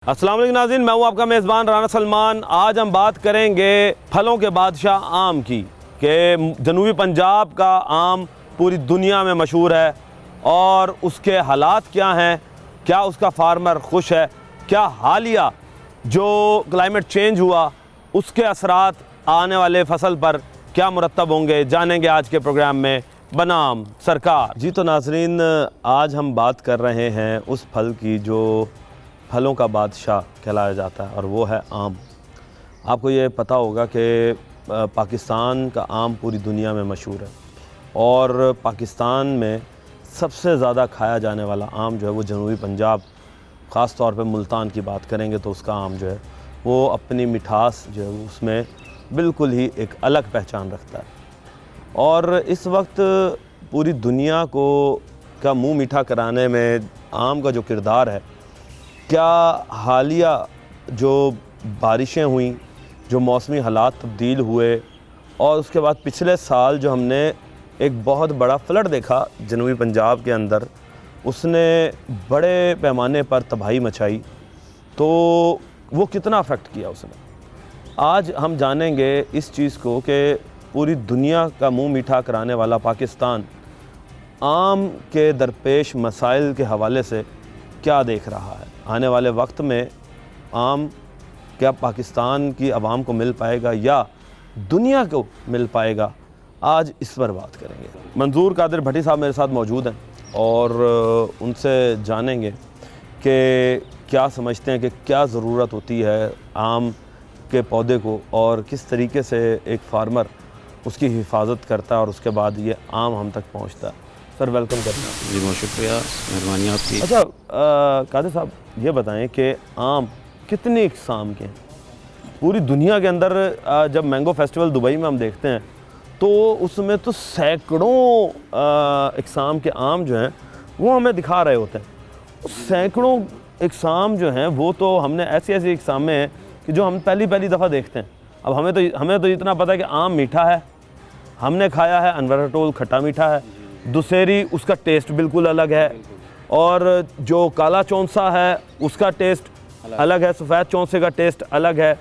अस्सलाम वालेकुम नाज़रीन, मैं हूँ आपका मेज़बान राना सलमान। आज हम बात करेंगे फलों के बादशाह आम की कि जनूबी पंजाब का आम पूरी दुनिया में मशहूर है और उसके हालात क्या हैं, क्या उसका फार्मर खुश है, क्या हालिया जो क्लाइमेट चेंज हुआ उसके असरात आने वाले फसल पर क्या मुरतब होंगे, जानेंगे आज के प्रोग्राम में बनाम सरकार। जी तो नाज़रीन, आज हम बात कर रहे हैं उस फल की जो फलों का बादशाह कहलाया जाता है और वो है आम। आपको ये पता होगा कि पाकिस्तान का आम पूरी दुनिया में मशहूर है और पाकिस्तान में सबसे ज़्यादा खाया जाने वाला आम जो है वो जनूबी पंजाब, ख़ास तौर पे मुल्तान की बात करेंगे तो उसका आम जो है वो अपनी मिठास जो है उसमें बिल्कुल ही एक अलग पहचान रखता है। और इस वक्त पूरी दुनिया को का मुँह मीठा कराने में आम का जो किरदार है, क्या हालिया जो बारिशें हुई, जो मौसमी हालात तब्दील हुए और उसके बाद पिछले साल जो हमने एक बहुत बड़ा फ्लड देखा जनूबी पंजाब के अंदर, उसने बड़े पैमाने पर तबाही मचाई, तो वो कितना अफेक्ट किया उसने। आज हम जानेंगे इस चीज़ को कि पूरी दुनिया का मुंह मीठा कराने वाला पाकिस्तान आम के दरपेश मसाइल के हवाले से क्या देख रहा है। आने वाले वक्त में आम क्या पाकिस्तान की आवाम को मिल पाएगा या दुनिया को मिल पाएगा, आज इस पर बात करेंगे। मंजूर कादिर भट्टी साहब मेरे साथ मौजूद हैं और उनसे जानेंगे कि क्या समझते हैं कि क्या ज़रूरत होती है आम के पौधे को और किस तरीके से एक फार्मर उसकी हिफाजत करता है और उसके बाद ये आम हम तक पहुंचता है। सर वेलकम करना। जी बहुत शुक्रिया, मेहरबानी आपकी। अच्छा कादिर साहब ये बताएं कि आम कितनी इकसाम के हैं पूरी दुनिया के अंदर। जब मैंगो फेस्टिवल दुबई में हम देखते हैं तो उसमें तो सैकड़ों इकसाम के आम जो हैं वो हमें दिखा रहे होते हैं। सैकड़ों इकसाम जो हैं वो तो हमने ऐसी ऐसी इकसामें हैं कि जो हम पहली दफ़ा देखते हैं। अब हमें तो इतना पता है कि आम मीठा है, हमने खाया है, अनवर टोल खट्टा मीठा है, दुसेरी उसका टेस्ट बिल्कुल अलग है, और जो काला चौंसा है उसका टेस्ट अलग है, सफ़ेद चौंसे का टेस्ट अलग है।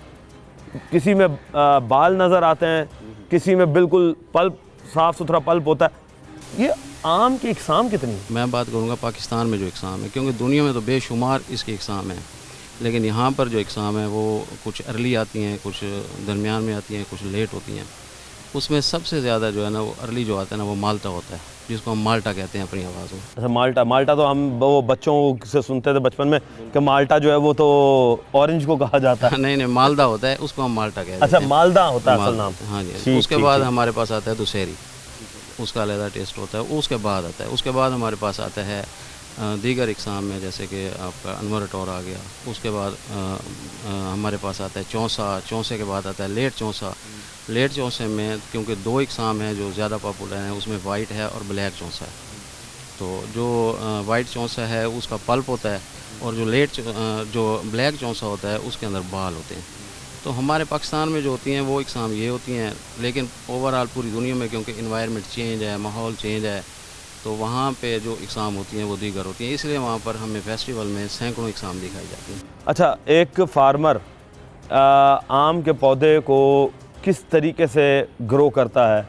किसी में बाल नज़र आते हैं, किसी में बिल्कुल पल्प, साफ़ सुथरा पल्प होता है। ये आम की इकसाम कितनी है? मैं बात करूँगा पाकिस्तान में जो इकसाम है, क्योंकि दुनिया में तो बेशुमार इसकी इकसाम है, लेकिन यहाँ पर जो इकसाम है वो कुछ अर्ली आती हैं, कुछ दरमियान में आती हैं, कुछ लेट होती हैं। उसमें सबसे ज़्यादा जो है ना वो अर्ली जो आता है ना वो माल्टा होता है, जिसको हम माल्टा कहते हैं अपनी आवाज़ में। अच्छा माल्टा तो हम वो बच्चों से सुनते थे बचपन में कि माल्टा जो है वो तो ऑरेंज को कहा जाता है। नहीं मालदा होता है, उसको हम माल्टा कहते हैं। अच्छा मालदा होता है असल नाम। हाँ जी। उसके बाद हमारे पास आता है दुसेरी, उसका अलग टेस्ट होता है। उसके बाद आता है, उसके बाद हमारे पास आता है दीगर इकसाम में, जैसे कि आपका अनवर टोर आ गया। उसके बाद हमारे पास आता है चौंसा, चौंसे के बाद आता है लेट चौंसा। लेट चौंसे में क्योंकि दो इकसाम हैं जो ज़्यादा पॉपुलर हैं, उसमें वाइट है और ब्लैक चौंसा है। तो जो वाइट चौंसा है उसका पल्प होता है और जो ब्लैक चौंसा होता है उसके अंदर बाल होते हैं। तो हमारे पाकिस्तान में जो होती हैं वो इकसाम ये होती हैं, लेकिन ओवरऑल पूरी दुनिया में क्योंकि इन्वायरमेंट चेंज है, माहौल चेंज है, तो वहाँ पे जो इकसाम होती हैं वो दीगर होती हैं, इसलिए वहाँ पर हमें फेस्टिवल में सैकड़ों इकसाम दिखाई जाती हैं। अच्छा, एक फार्मर आम के पौधे को किस तरीके से ग्रो करता है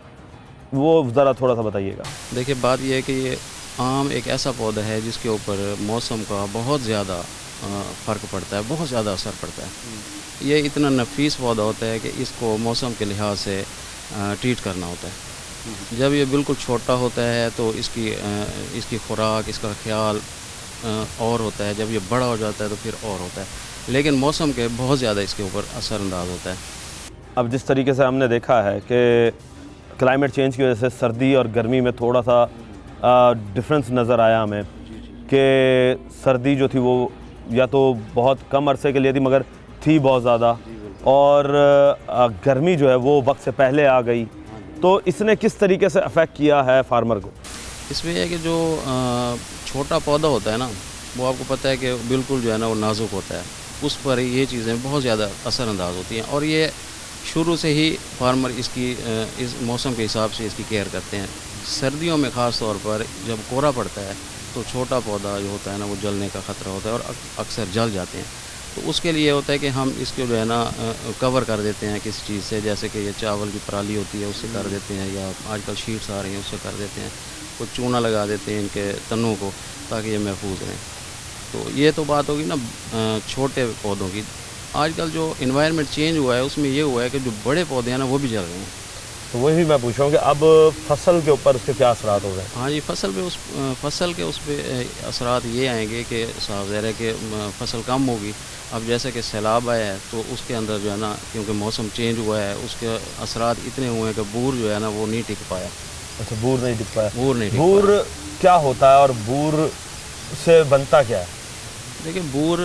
वो ज़रा थोड़ा सा बताइएगा। देखिए बात यह है कि ये आम एक ऐसा पौधा है जिसके ऊपर मौसम का बहुत ज़्यादा फ़र्क पड़ता है, बहुत ज़्यादा असर पड़ता है। ये इतना नफीस पौधा होता है कि इसको मौसम के लिहाज से ट्रीट करना होता है। जब ये बिल्कुल छोटा होता है तो इसकी खुराक, इसका ख्याल और होता है। जब ये बड़ा हो जाता है तो फिर और होता है, लेकिन मौसम के बहुत ज़्यादा इसके ऊपर असरअंदाज होता है। अब जिस तरीके से हमने देखा है कि क्लाइमेट चेंज की वजह से सर्दी और गर्मी में थोड़ा सा डिफरेंस नज़र आया हमें कि सर्दी जो थी वो या तो बहुत कम अरसे के लिए थी मगर थी बहुत ज़्यादा, और गर्मी जो है वो वक्त से पहले आ गई। तो इसने किस तरीके से अफेक्ट किया है फार्मर को? इसमें यह है कि जो छोटा पौधा होता है ना, वो आपको पता है कि बिल्कुल जो है ना वो नाजुक होता है, उस पर ये चीज़ें बहुत ज़्यादा असरअंदाज होती हैं। और ये शुरू से ही फार्मर इस मौसम के हिसाब से इसकी केयर करते हैं। सर्दियों में ख़ास तौर पर जब कोहरा पड़ता है तो छोटा पौधा जो होता है ना वो जलने का ख़तरा होता है और अक्सर जल जाते हैं। तो उसके लिए होता है कि हम इसको जो है ना कवर कर देते हैं किसी चीज़ से, जैसे कि ये चावल की पराली होती है उससे कर देते हैं, या आजकल शीट्स आ रही हैं उससे कर देते हैं, कुछ चूना लगा देते हैं इनके तनों को ताकि ये महफूज रहें। तो ये तो बात होगी ना छोटे पौधों की। आजकल जो इन्वायरमेंट चेंज हुआ है उसमें ये हुआ है कि जो बड़े पौधे हैं ना वो भी जल रहे हैं। तो वही मैं पूछ रहा हूँ कि अब फसल के ऊपर उसके क्या असरात हो गए? हाँ जी, फसल के उस पर असरात ये आएंगे कि साफ ज़ाहिर है कि फसल कम होगी। अब जैसे कि सैलाब आया है तो उसके अंदर जो है ना, क्योंकि मौसम चेंज हुआ है, उसके असरात इतने हुए हैं कि बूर जो है ना वो नहीं टिक पाया। अच्छा, बूर नहीं टिक पाया। बूर नहीं टिक बूर पाया। क्या होता है और बूर से बनता क्या है? देखिए, बूर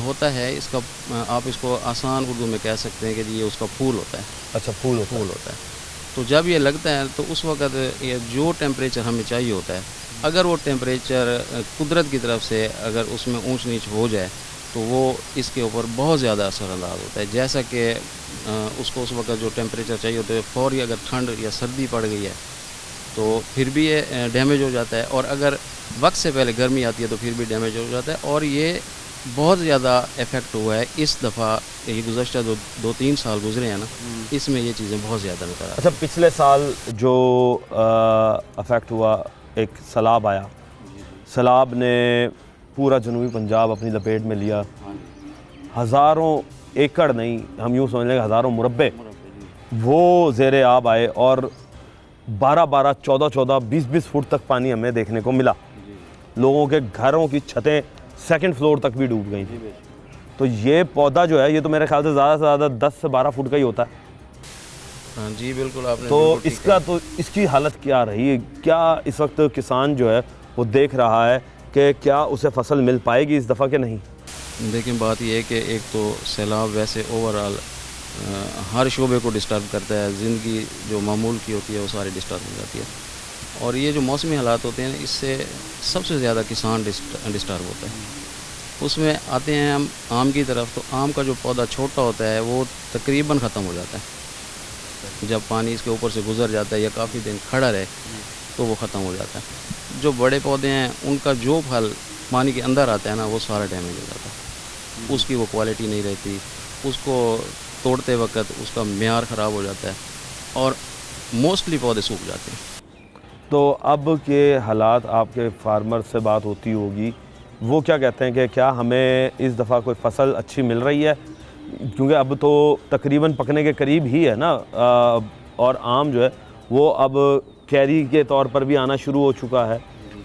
होता है इसका, आप इसको आसान उर्दू में कह सकते हैं कि ये उसका फूल होता है। अच्छा, फूल होता है। तो जब ये लगता है तो उस वक़्त ये जो टेम्परेचर हमें चाहिए होता है, अगर वो टेम्परेचर कुदरत की तरफ से अगर उसमें ऊंच नीच हो जाए तो वो इसके ऊपर बहुत ज़्यादा असरअंदाज होता है। जैसा कि उसको उस वक़्त जो टेम्परेचर चाहिए होता है, फौरी अगर ठंड या सर्दी पड़ गई है तो फिर भी ये डैमेज हो जाता है, और अगर वक्त से पहले गर्मी आती है तो फिर भी डैमेज हो जाता है। और ये बहुत ज़्यादा इफ़ेक्ट हुआ है इस दफ़ा, ये गुज़श्ता 2-3 साल गुजरे हैं ना, इसमें ये चीज़ें बहुत ज़्यादा नज़र आ रही हैं। अच्छा, पिछले साल जो अफेक्ट हुआ, एक सैलाब आया, सैलाब ने पूरा जनूबी पंजाब अपनी लपेट में लिया। हज़ारों एकड़ नहीं, हम यूँ समझ लें हज़ारों मुरब्बे वो ज़ेरे आब आए, और 12-12, 14-14, 20-20 फुट तक पानी हमें देखने को मिला। लोगों के घरों की छतें सेकंड फ्लोर तक भी डूब गई थी। तो ये पौधा जो है, ये तो मेरे ख्याल से ज़्यादा 10 से 12 फुट का ही होता है। हाँ जी, बिल्कुल आपने तो बिल्कुल ठीक इसका तो इसकी हालत क्या रही है? क्या इस वक्त किसान जो है वो देख रहा है कि क्या उसे फसल मिल पाएगी इस दफ़ा के नहीं? देखिए, बात यह है कि एक तो सैलाब वैसे ओवरऑल हर शोबे को डिस्टर्ब करता है, ज़िंदगी जो मामूल की होती है वो सारी डिस्टर्ब हो जाती है। और ये जो मौसमी हालात होते हैं इससे सबसे ज़्यादा किसान डिस्टर्ब होता है। उसमें आते हैं हम आम की तरफ, तो आम का जो पौधा छोटा होता है वो तकरीबन ख़त्म हो जाता है। जब पानी इसके ऊपर से गुज़र जाता है या काफ़ी दिन खड़ा रहे तो वो ख़त्म हो जाता है। जो बड़े पौधे हैं उनका जो फल पानी के अंदर आता है ना वो सारा डैमेज हो जाता है। उसकी वो क्वालिटी नहीं रहती, उसको तोड़ते वक्त उसका म्यार ख़राब हो जाता है और मोस्टली पौधे सूख जाते हैं। तो अब के हालात, आपके फार्मर से बात होती होगी, वो क्या कहते हैं कि क्या हमें इस दफ़ा कोई फसल अच्छी मिल रही है? क्योंकि अब तो तकरीबन पकने के करीब ही है ना, और आम जो है वो अब कैरी के तौर पर भी आना शुरू हो चुका है,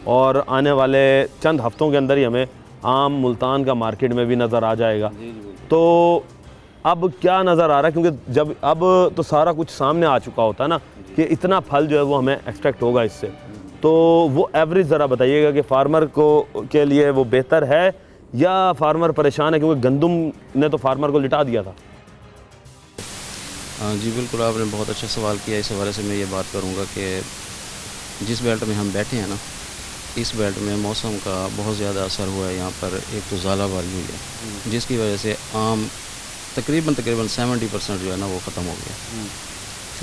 और आने वाले चंद हफ्तों के अंदर ही हमें आम मुल्तान का मार्केट में भी नज़र आ जाएगा। तो अब क्या नज़र आ रहा है? क्योंकि जब अब तो सारा कुछ सामने आ चुका होता है ना कि इतना फल जो है वो हमें एक्सपेक्ट होगा इससे, तो वो एवरेज ज़रा बताइएगा कि फार्मर को के लिए वो बेहतर है या फार्मर परेशान है? क्योंकि गंदम ने तो फार्मर को लिटा दिया था। जी बिल्कुल, आपने बहुत अच्छा सवाल किया। इस हवाले से मैं ये बात करूँगा कि जिस बेल्ट में हम बैठे हैं ना, इस बेल्ट में मौसम का बहुत ज़्यादा असर हुआ है। यहाँ पर एक तो ज़ालाबारी हुई है जिसकी वजह से आम तकरीबन 70% जो है ना वो ख़त्म हो गया।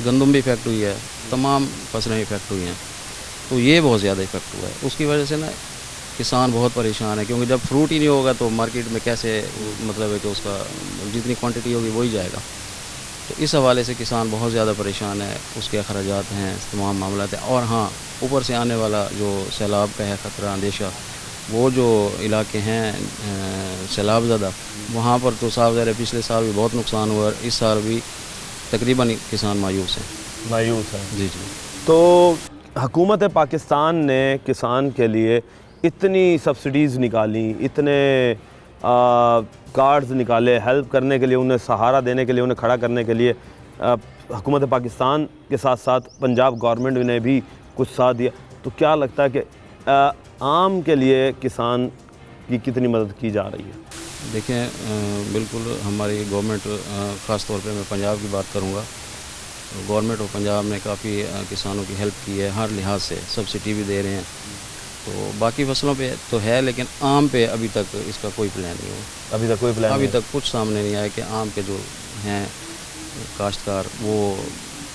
गंदम भी इफ़ेक्ट हुई है, तमाम फसलें इफ़ेक्ट हुई हैं, तो ये बहुत ज़्यादा इफ़ेक्ट हुआ है। उसकी वजह से ना किसान बहुत परेशान है, क्योंकि जब फ्रूट ही नहीं होगा तो मार्केट में कैसे, मतलब है कि उसका जितनी क्वांटिटी होगी वही जाएगा। तो इस हवाले से किसान बहुत ज़्यादा परेशान है, उसके अखराजात हैं, तमाम मामला है। और हाँ, ऊपर से आने वाला जो सैलाब का है ख़तरा, अंदेशा, वो जो इलाके हैं सैलाब ज़्यादा, वहाँ पर तो साफ ज़ाहिर है पिछले साल भी बहुत नुकसान हुआ और इस साल भी तकरीबन किसान मायूस हैं। जी जी। तो हुकूमत पाकिस्तान ने किसान के लिए इतनी सब्सिडीज़ निकाली, इतने कार्ड्स निकाले, हेल्प करने के लिए, उन्हें सहारा देने के लिए, उन्हें खड़ा करने के लिए हुकूमत पाकिस्तान के साथ साथ पंजाब गवर्नमेंट ने भी कुछ साथ दिया। तो क्या लगता है कि आम के लिए किसान की कितनी मदद की जा रही है? देखें, बिल्कुल हमारी गवर्नमेंट, ख़ास तौर पे मैं पंजाब की बात करूँगा, गवर्नमेंट ऑफ पंजाब ने काफ़ी किसानों की हेल्प की है, हर लिहाज से सब्सिडी भी दे रहे हैं। तो बाकी फसलों पे तो है, लेकिन आम पे अभी तक इसका कोई प्लान नहीं है। अभी तक कोई प्लान अभी तक कुछ सामने नहीं आया कि आम के जो हैं काश्तकार, वो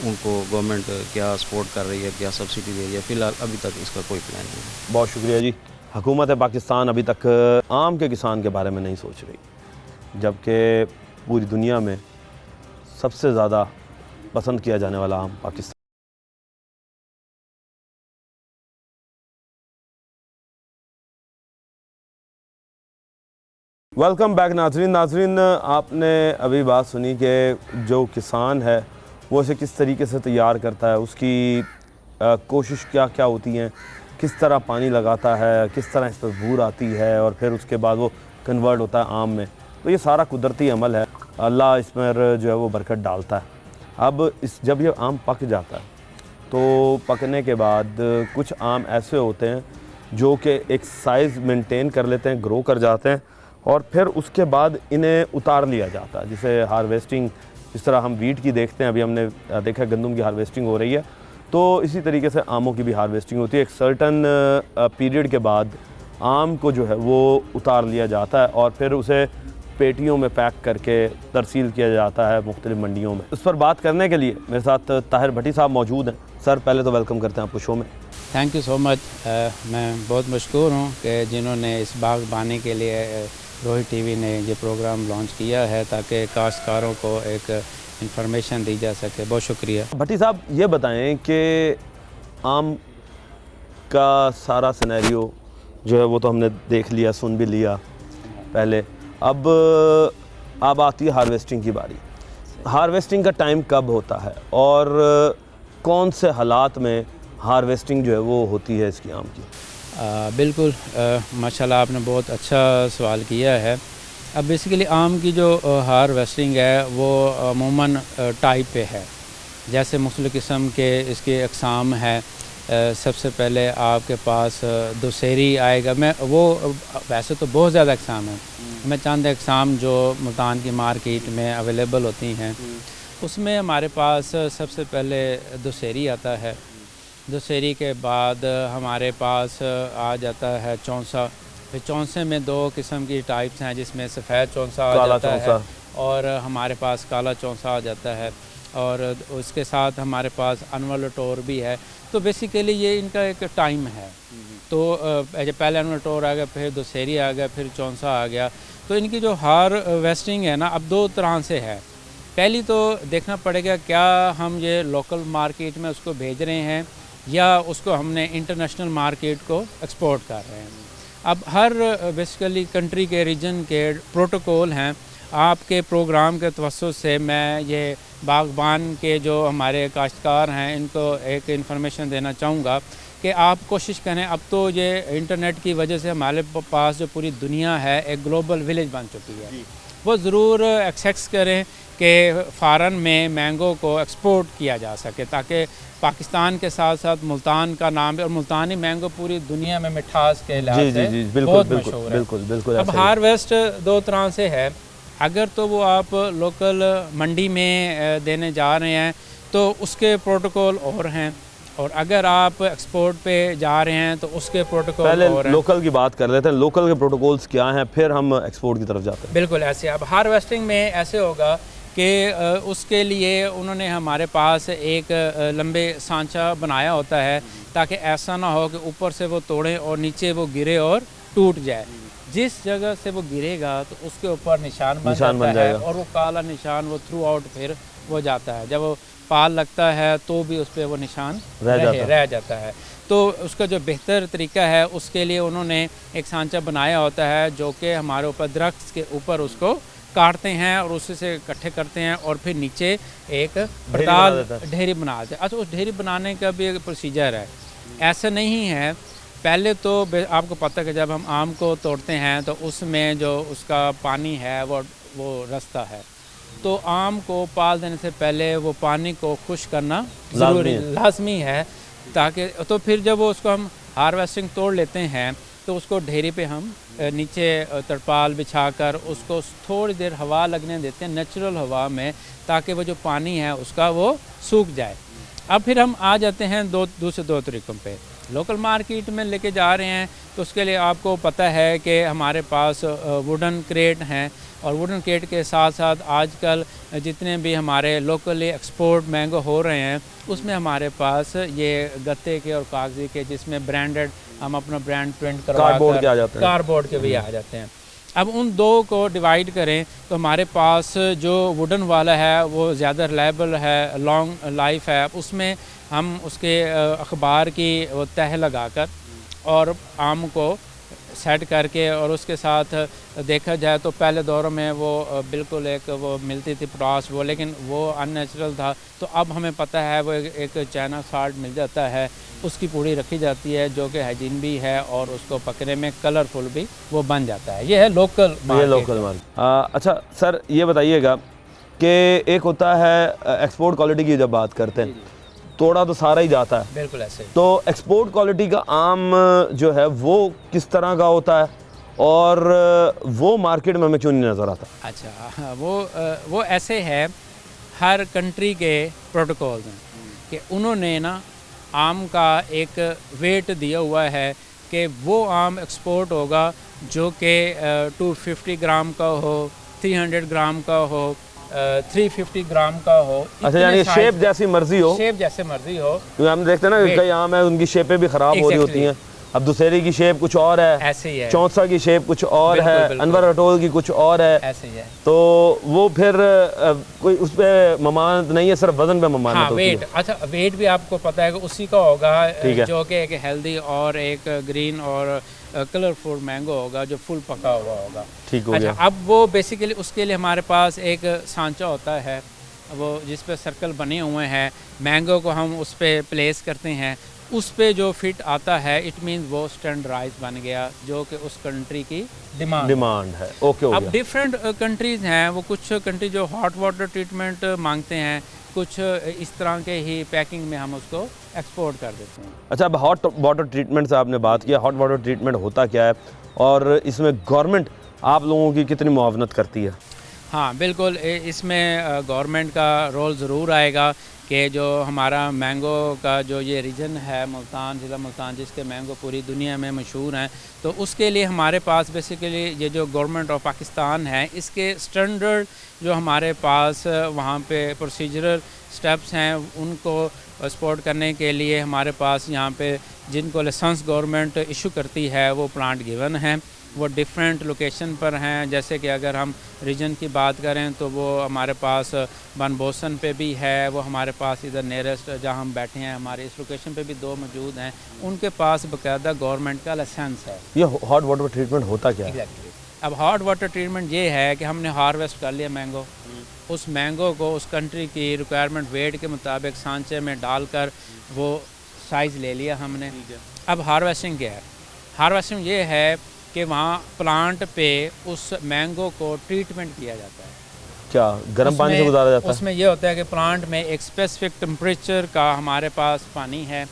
उनको गवर्नमेंट क्या सपोर्ट कर रही है, क्या सब्सिडी दे रही है। फ़िलहाल अभी तक इसका कोई प्लान नहीं है। बहुत शुक्रिया जी। हुकूमत पाकिस्तान अभी तक आम के किसान के बारे में नहीं सोच रही। जबकि पूरी दुनिया में सबसे ज़्यादा पसंद किया जाने वाला आम पाकिस्तान। वेलकम बैक नाजरीन, आपने अभी बात सुनी कि जो किसान है वो इसे किस तरीके से तैयार करता है, उसकी कोशिश क्या क्या होती हैं, किस तरह पानी लगाता है, किस तरह इस पर बूर आती है और फिर उसके बाद वो कन्वर्ट होता है आम में। तो ये सारा कुदरती अमल है, अल्लाह इस पर जो है वो बरकत डालता है। अब जब ये आम पक जाता है तो पकने के बाद कुछ आम ऐसे होते हैं जो कि एक साइज़ मेंटेन कर लेते हैं, ग्रो कर जाते हैं और फिर उसके बाद इन्हें उतार लिया जाता है, जिसे हार्वेस्टिंग, जिस तरह हम वीट की देखते हैं, अभी हमने देखा गंदम की हार्वेस्टिंग हो रही है, तो इसी तरीके से आमों की भी हार्वेस्टिंग होती है। एक सर्टन पीरियड के बाद आम को जो है वो उतार लिया जाता है और फिर उसे पेटियों में पैक करके तरसील किया जाता है मुख्तलिफ मंडियों में। उस पर बात करने के लिए मेरे साथ ताहिर भट्टी साहब मौजूद हैं। सर, पहले तो वेलकम करते हैं आपको शो में। Thank you so much. मैं बहुत मशकूर हूँ कि जिन्होंने इस बागबानी के लिए रोहित टीवी ने ये प्रोग्राम लॉन्च किया है ताकि काश्तकारों को एक इंफॉर्मेशन दी जा सके। बहुत शुक्रिया। भट्टी साहब, ये बताएं कि आम का सारा सिनेरियो जो है वो तो हमने देख लिया, सुन भी लिया पहले। अब आती है हार्वेस्टिंग की बारी। हार्वेस्टिंग का टाइम कब होता है और कौन से हालात में हार्वेस्टिंग जो है वो होती है इसकी आम की? बिल्कुल, माशाल्लाह आपने बहुत अच्छा सवाल किया है। अब बेसिकली आम की जो हार्वेस्टिंग है वो अमूमन टाइप पे है, जैसे मुख्तलिफ़ किस्म के इसके अक़साम है। सबसे पहले आपके पास दुसेरी आएगा। मैं वो वैसे तो बहुत ज़्यादा अक़साम है, मैं चंद अक़साम जो मुल्तान की मार्केट में अवेलेबल होती हैं उसमें हमारे पास सबसे पहले दुसेरी आता है। दुसेरी के बाद हमारे पास आ जाता है चौंसा। फिर चौंसे में दो किस्म की टाइप्स हैं, जिसमें सफ़ेद चौंसा आ जाता है और हमारे पास काला चौंसा आ जाता है, और उसके साथ हमारे पास अनवर लटोर भी है। तो बेसिकली ये इनका एक टाइम है। तो पहले अनवर लटोर आ गया, फिर दुसेरी आ गया, फिर चौंसा आ गया। तो इनकी जो हार्वेस्टिंग है ना, अब दो तरह से है। पहली तो देखना पड़ेगा क्या हम ये लोकल मार्केट में उसको भेज रहे हैं या उसको हमने इंटरनेशनल मार्केट को एक्सपोर्ट कर रहे हैं। अब हर बेसिकली कंट्री के रीजन के प्रोटोकॉल हैं। आपके प्रोग्राम के तवस्सुस से मैं ये बागबान के जो हमारे काश्तकार हैं इनको एक इन्फॉर्मेशन देना चाहूँगा कि आप कोशिश करें। अब तो ये इंटरनेट की वजह से हमारे पास जो पूरी दुनिया है एक ग्लोबल विलेज बन चुकी है। वो ज़रूर एक्सेस करें कि फ़ॉरेन में मैंगो को एक्सपोर्ट किया जा सके, ताकि पाकिस्तान के साथ साथ मुल्तान का नाम है, और मुल्तानी मैंगो पूरी दुनिया में मिठास के लिहाज से बहुत मशहूर है। बिल्कुल। अब हार्वेस्ट दो तरह से है। अगर तो वो आप लोकल मंडी में देने जा रहे हैं तो उसके प्रोटोकॉल और हैं, और अगर आप एक्सपोर्ट पे जा रहे हैं तो उसके प्रोटोकॉल और हैं। पहले लोकल की बात कर लेते हैं, लोकल के प्रोटोकॉल्स क्या हैं, फिर हम एक्सपोर्ट की तरफ जाते हैं। बिल्कुल ऐसे। अब हार्वेस्टिंग में ऐसे होगा कि उसके लिए उन्होंने हमारे पास एक लंबे सांचा बनाया होता है, ताकि ऐसा ना हो कि ऊपर से वो तोड़ें और नीचे वो गिरे और टूट जाए। जिस जगह से वो गिरेगा तो उसके ऊपर निशान बन जाता है, और वो काला निशान वो थ्रू आउट फिर वो जाता है। जब वो पाल लगता है तो भी उस पर वो निशान रह जाता है। तो उसका जो बेहतर तरीका है उसके लिए उन्होंने एक सांचा बनाया होता है, जो कि हमारे ऊपर दरख्त के ऊपर उसको काटते हैं और उसी से इकट्ठे करते हैं और फिर नीचे एक ढेरी बना देते हैं। अच्छा, उस ढेरी बनाने का भी एक प्रोसीजर है, ऐसा नहीं है। पहले तो आपको पता है कि जब हम आम को तोड़ते हैं तो उसमें जो उसका पानी है वो रसता है, तो आम को पाल देने से पहले वो पानी को खुश्क करना लाजमी है, ताकि तो फिर जब वो उसको हम हार्वेस्टिंग तोड़ लेते हैं तो उसको ढेरी पे हम नीचे तरपाल बिछाकर उसको थोड़ी देर हवा लगने देते हैं, नेचुरल हवा में, ताकि वो जो पानी है उसका वो सूख जाए। अब फिर हम आ जाते हैं दूसरे दो तरीक़ों पे। लोकल मार्केट में लेके जा रहे हैं तो उसके लिए आपको पता है कि हमारे पास वुडन क्रेट हैं, और वुडन क्रेट के साथ साथ आजकल जितने भी हमारे लोकली एक्सपोर्ट मैंगो हो रहे हैं उसमें हमारे पास ये गत्ते के और कागज़ी के, जिसमें ब्रांडेड हम अपना ब्रांड प्रिंट करवा कार्डबोर्ड के भी आ जाते हैं। अब उन दो को डिवाइड करें तो हमारे पास जो वुडन वाला है वो ज़्यादा रिलायबल है, लॉन्ग लाइफ है। उसमें हम उसके अखबार की वो तह लगाकर और आम को सेट करके और उसके साथ देखा जाए तो पहले दौरों में वो बिल्कुल एक वो मिलती थी पोटाश वो, लेकिन वो अननेचुरल था। तो अब हमें पता है वो एक चाइना साल्ट मिल जाता है, उसकी पूड़ी रखी जाती है जो कि हाइजीन भी है और उसको पकने में कलरफुल भी वो बन जाता है। ये है लोकल ये लोकल मार्केट। अच्छा सर ये बताइएगा कि एक होता है एक्सपोर्ट क्वालिटी की जब बात करते हैं तोड़ा तो सारा ही जाता है, बिल्कुल ऐसे। तो एक्सपोर्ट क्वालिटी का आम जो है वो किस तरह का होता है और वो मार्केट में हमें क्यों नहीं नज़र आता? अच्छा वो ऐसे है, हर कंट्री के प्रोटोकॉल्स हैं कि उन्होंने ना आम का एक वेट दिया हुआ है कि वो आम एक्सपोर्ट होगा जो कि 250 ग्राम का हो, 300 ग्राम का हो, 350 ग्राम का हो। अच्छा यानी शेप जैसी मर्जी हो, शेप जैसे मर्जी हो। क्योंकि हम देखते हैं ना कि कई आम है उनकी शेपें भी ख़राब हो रही होती हैं। अब दुसेरी की शेप कुछ और है, ऐसे ही है। चौंसा की शेप कुछ और है, अनवर अटोल की कुछ और है, ऐसे ही है। तो वो फिर कोई उस पर ममानत नहीं है, सिर्फ वजन पे ममानत होती है। वेट, अच्छा वेट भी आपको पता है कि उसी का होगा जो कि एक हेल्दी और एक ग्रीन और कलरफुल मैंगो होगा जो फुल पका हुआ होगा। ठीक हो अच्छा, गया। अब वो बेसिकली उसके लिए हमारे पास एक सांचा होता है वो जिस पे सर्कल बने हुए हैं, मैंगो को हम उस पर प्लेस करते हैं, उस पे जो फिट आता है इट मीन वो स्टैंडर्डाइज बन गया जो कि उस कंट्री की डिमांड है। ओके हो अब गया। डिफरेंट कंट्रीज़ हैं, वो कुछ कंट्री जो हॉट वाटर ट्रीटमेंट मांगते हैं, कुछ इस तरह के ही पैकिंग में हम उसको एक्सपोर्ट कर देते हैं। अच्छा अब हॉट वाटर ट्रीटमेंट से आपने बात किया, हॉट वाटर ट्रीटमेंट होता क्या है और इसमें गवर्नमेंट आप लोगों की कितनी मुआवनत करती है? हाँ बिल्कुल, इसमें गवर्नमेंट का रोल ज़रूर आएगा कि जो हमारा मैंगो का जो ये रीजन है मुल्तान, ज़िला मुल्तान, जिसके मैंगो पूरी दुनिया में मशहूर हैं, तो उसके लिए हमारे पास बेसिकली ये जो गवर्नमेंट ऑफ पाकिस्तान है इसके स्टैंडर्ड जो हमारे पास वहाँ पे प्रोसीजरल स्टेप्स हैं उनको सपोर्ट करने के लिए हमारे पास यहाँ पे जिनको लाइसेंस गवर्नमेंट इशू करती है वो प्लांट गिवन हैं, वो डिफरेंट लोकेशन पर हैं। जैसे कि अगर हम रीजन की बात करें तो वो हमारे पास बनबोसन पे भी है, वो हमारे पास इधर नियरेस्ट जहाँ हम बैठे हैं हमारे इस लोकेशन पे भी 2 मौजूद हैं, उनके पास बाकायदा गवर्नमेंट का लाइसेंस है। ये हॉट वाटर ट्रीटमेंट होता क्या है? एग्जैक्टली। अब हॉट वाटर ट्रीटमेंट ये है कि हमने हार्वेस्ट कर लिया मैंगो, उस मैंगो को उस कंट्री की रिक्वायरमेंट वेट के मुताबिक सांचे में डालकर वो साइज़ ले लिया हमने। अब हार्वेस्टिंग क्या है? हार्वेस्टिंग ये है कि वहाँ प्लांट पे उस मैंगो को ट्रीटमेंट किया जाता है। क्या गर्म पानी से गुजारा जाता है? उसमें ये होता है कि प्लांट में एक स्पेसिफिक टेम्परेचर का हमारे पास पानी है,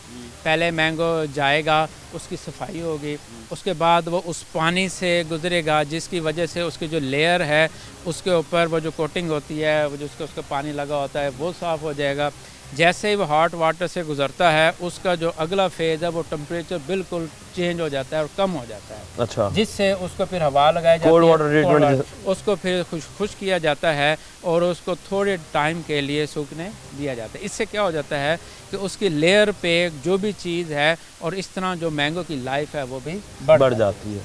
पहले मैंगो जाएगा, उसकी सफाई होगी, उसके बाद वो उस पानी से गुजरेगा जिसकी वजह से उसकी जो लेयर है उसके ऊपर वो जो कोटिंग होती है वो जिसको उसका पानी लगा होता है वो साफ़ हो जाएगा। जैसे ही वो हॉट वाटर से गुजरता है उसका जो अगला फेज़ है वो टेम्परेचर बिल्कुल चेंज हो जाता है और कम हो जाता है। अच्छा, जिससे उसको फिर हवा लगाई जाती है, कोल्ड वाटर ट्रीटमेंट, उसको फिर खुश किया जाता है और उसको थोड़े टाइम के लिए सूखने दिया जाता है। इससे क्या हो जाता है कि उसकी लेयर पे जो भी चीज़ है और इस तरह जो मैंगो की लाइफ है वो भी बढ़ जाती है।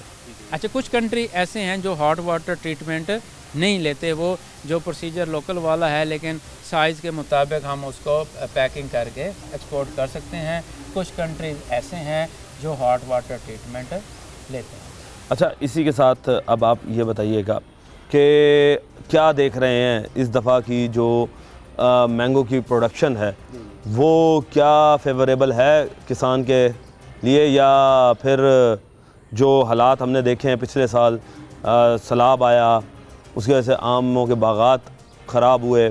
अच्छा, कुछ कंट्री ऐसे हैं जो हॉट वाटर ट्रीटमेंट नहीं लेते, वो जो प्रोसीजर लोकल वाला है लेकिन साइज़ के मुताबिक हम उसको पैकिंग करके एक्सपोर्ट कर सकते हैं। कुछ कंट्रीज़ ऐसे हैं जो हॉट वाटर ट्रीटमेंट लेते हैं। अच्छा, इसी के साथ अब आप ये बताइएगा कि क्या देख रहे हैं इस दफ़ा की जो मैंगो की प्रोडक्शन है वो क्या फेवरेबल है किसान के लिए, या फिर जो हालात हमने देखे हैं पिछले साल सैलाब आया उसकी वजह से आमों के बागात ख़राब हुए,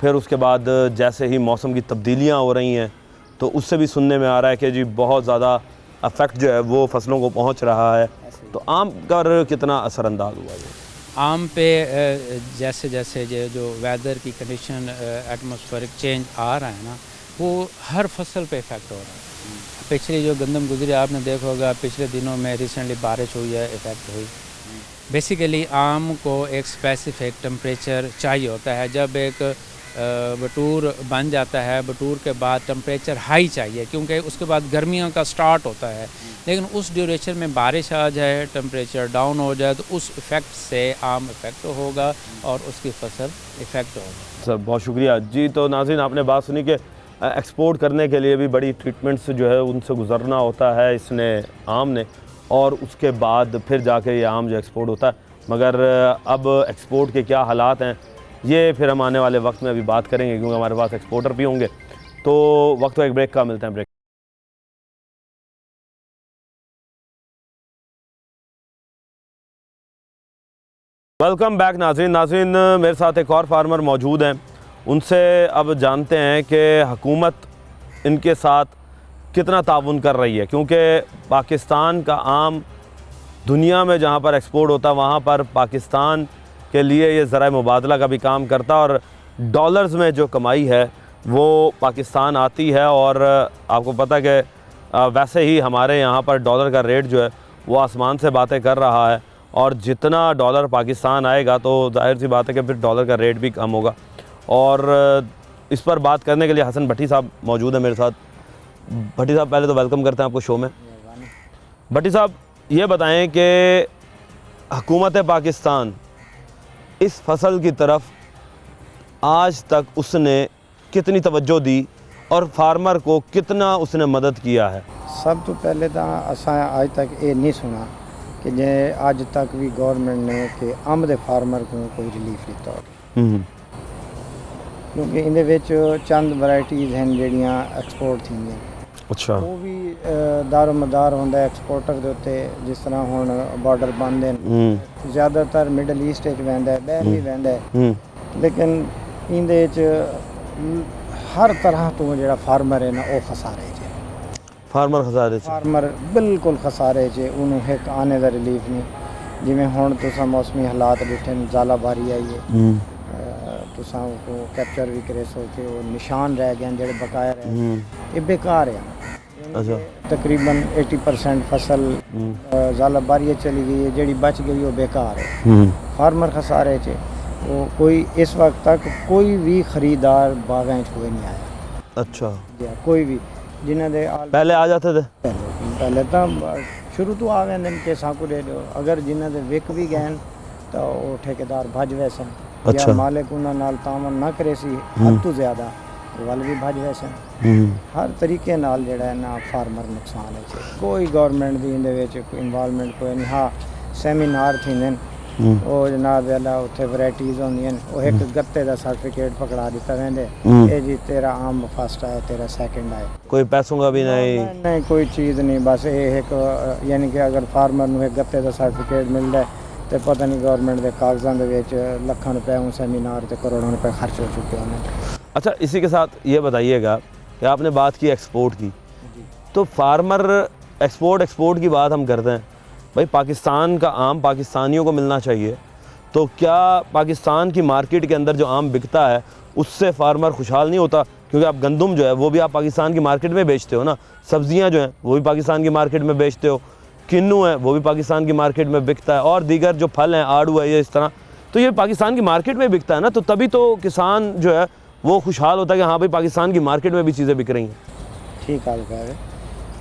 फिर उसके बाद जैसे ही मौसम की तब्दीलियां हो रही हैं तो उससे भी सुनने में आ रहा है कि जी बहुत ज़्यादा अफेक्ट जो है वो फसलों को पहुंच रहा है, तो आम पर कितना असरअंदाज हुआ है? आम पे जैसे जैसे जो वेदर की कंडीशन एटमॉस्फेरिक चेंज आ रहा है ना वो हर फसल पे इफ़ेक्ट हो रहा है। पिछली जो गंदम गुजरी आपने देखा होगा, पिछले दिनों में रिसेंटली बारिश हुई है, इफ़ेक्ट हुई। बेसिकली आम को एक स्पेसिफिक टेम्परेचर चाहिए होता है। जब एक बटूर बन जाता है, बटूर के बाद टेम्परेचर हाई चाहिए क्योंकि उसके बाद गर्मियों का स्टार्ट होता है, लेकिन उस ड्यूरेशन में बारिश आ जाए, टेम्परेचर डाउन हो जाए तो उस इफ़ेक्ट से आम इफ़ेक्ट होगा और उसकी फसल इफ़ेक्ट होगा। सर बहुत शुक्रिया जी। तो नाज़रीन आपने बात सुनी कि एक्सपोर्ट करने के लिए भी बड़ी ट्रीटमेंट्स जो है उनसे गुजरना होता है इसने आम ने, और उसके बाद फिर जाके ये आम जो एक्सपोर्ट होता है। मगर अब एक्सपोर्ट के क्या हालात हैं ये फिर हम आने वाले वक्त में अभी बात करेंगे, क्योंकि हमारे पास एक्सपोर्टर भी होंगे। तो वक्त तो एक ब्रेक का, मिलते हैं ब्रेक। वेलकम बैक नाज़रीन मेरे साथ एक और फार्मर मौजूद हैं, उनसे अब जानते हैं कि हुकूमत इनके साथ कितना ताउन कर रही है, क्योंकि पाकिस्तान का आम दुनिया में जहाँ पर एक्सपोर्ट होता है वहाँ पर पाकिस्तान के लिए ये ज़राए मुबादला का भी काम करता है, और डॉलर्स में जो कमाई है वो पाकिस्तान आती है। और आपको पता है कि वैसे ही हमारे यहाँ पर डॉलर का रेट जो है वो आसमान से बातें कर रहा है, और जितना डॉलर पाकिस्तान आएगा तो जाहिर सी बात है कि फिर डॉलर का रेट भी कम होगा। और इस पर बात करने के लिए हसन भट्टी साहब मौजूद है मेरे साथ। भट्टी साहब पहले तो वेलकम करते हैं आपको शो में। भट्टी साहब ये बताएं कि हुकूमत पाकिस्तान इस फसल की तरफ आज तक उसने कितनी तवज्जो दी और फार्मर को कितना उसने मदद किया है? सब तो पहले तो असा आज तक ये नहीं सुना कि जे अज तक भी गवर्नमेंट ने कि अंब दे फार्मर को कोई रिलीफ दिता हो, क्योंकि इहदे विच चंद वैराइटीज़ हैं ਜਿਹੜੀਆਂ एक्सपोर्ट थींदियां। अच्छा, वो भी दारोमदार होंदा एक्सपोर्टर दे उत्ते, जिस तरह हुण बॉर्डर बंद हैं, ज़्यादातर मिडल ईस्ट विच वैंदा है, बाहर भी वैंदा है, लेकिन इहदे विच हर तरह तो जिहड़ा फार्मर है ना वो खसारे च, फार्मर खसारे फार्मर बिल्कुल खसारे च, उन्होंने एक आने का रिलीफ नहीं। जिमें हुण तुसां मौसमी हालात डिठे न, ज़ाला बारी आई है, तुसां को कैप्चर भी करे सो कि वो निशान रह गए जेह्ड़े बकाया रह गए, ये बेकार है। अच्छा, तकरीबन 80% फसल ज़ाला बारी चली गई है, जेड़ी बच गई वो बेकार है, फार्मर खसारे च। वो कोई इस वक्त तक कोई भी खरीदार बागां च कोई नहीं आया। अच्छा, कोई भी जिन्हें दे पहले आ जाते थे? पहले तो शुरू तो आ गए दिन के साकू दे दो, अगर जिन्हें दे विक भी गए तो वो ठेकेदार भज वैसे, अच्छा, या मालिक उन्होंने नाल तामन ना करे सी हद तो ज़्यादा वल भी भज वैसे। हर तरीके नाल जेड़ा है ना फार्मर नुकसान है। कोई गवर्नमेंट दी इहदे विच कोई इन्वॉल्वमेंट कोई नहीं। हाँ, सैमीनार थींदे न, वो जनाब वाला उत्थे वैराइटीज़ होंदियां न, वो एक गत्ते दा सर्टिफिकेट पकड़ा दिता वेंदे, ये जी तेरा आम फर्स्ट आए, तेरा सेकंड आए, कोई पैसों का भी नहीं कोई चीज़ नहीं। बस ये एक यानी कि अगर फार्मर नूं एक गत्ते दा सर्टिफिकेट मिलदा है तो पता नहीं गवर्नमेंट के कागजां दे विच लखां रुपए उन सेमीनार ते करोड़ों रुपए खर्च हो चुके हैं। अच्छा, इसी के साथ ये बताइएगा कि आपने बात की एक्सपोर्ट की, तो फार्मर एक्सपोर्ट की बात हम करते हैं, भाई पाकिस्तान का आम पाकिस्तानियों को मिलना चाहिए, तो क्या पाकिस्तान की मार्केट के अंदर जो आम बिकता है उससे फार्मर खुशहाल नहीं होता? क्योंकि आप गंदम जो है वो भी आप पाकिस्तान की मार्केट में बेचते हो ना, सब्जियां जो हैं वो भी पाकिस्तान की मार्केट में बेचते हो, किन्नू है वो भी पाकिस्तान की मार्केट में बिकता है, और दीगर जो फल हैं आड़ू है ये इस तरह, तो ये पाकिस्तान की मार्केट में बिकता है ना, तो तभी तो किसान जो है वो खुशहाल होता है कि हाँ भाई पाकिस्तान की मार्केट में भी चीज़ें बिक रही हैं। ठीक गल कह रहे,